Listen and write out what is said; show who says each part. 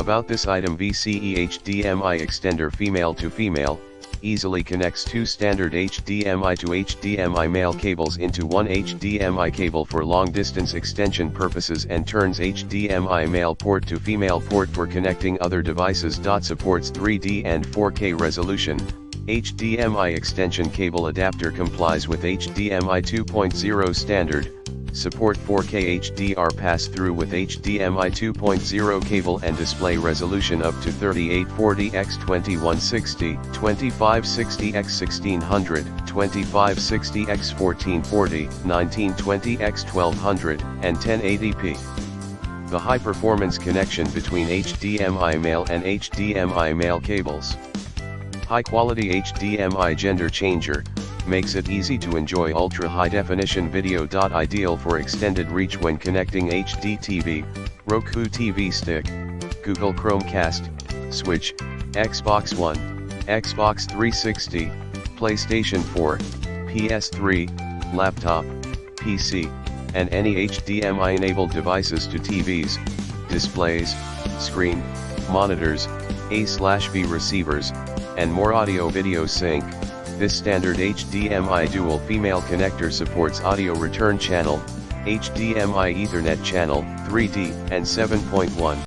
Speaker 1: About this item: VCE HDMI extender, female to female, easily connects two standard HDMI to HDMI male cables into one HDMI cable for long distance extension purposes, and turns HDMI male port to female port for connecting other devices. Supports 3D and 4K resolution. HDMI extension cable adapter complies with HDMI 2.0 standard. Support 4K HDR pass-through with HDMI 2.0 cable and display resolution up to 3840x2160, 2560x1600, 2560x1440, 1920x1200, and 1080p. The high-performance connection between HDMI male and HDMI male cables. High-quality HDMI gender changer makes it easy to enjoy ultra-high-definition video. Ideal for extended reach when connecting HD TV, Roku TV stick, Google Chromecast, Switch, Xbox One, Xbox 360, PlayStation 4, PS3, laptop, PC, and any HDMI-enabled devices to TVs, displays, screen, monitors, A/V receivers, and more. Audio-video sync. This standard HDMI dual female connector supports audio return channel, HDMI Ethernet channel, 3D, and 7.1.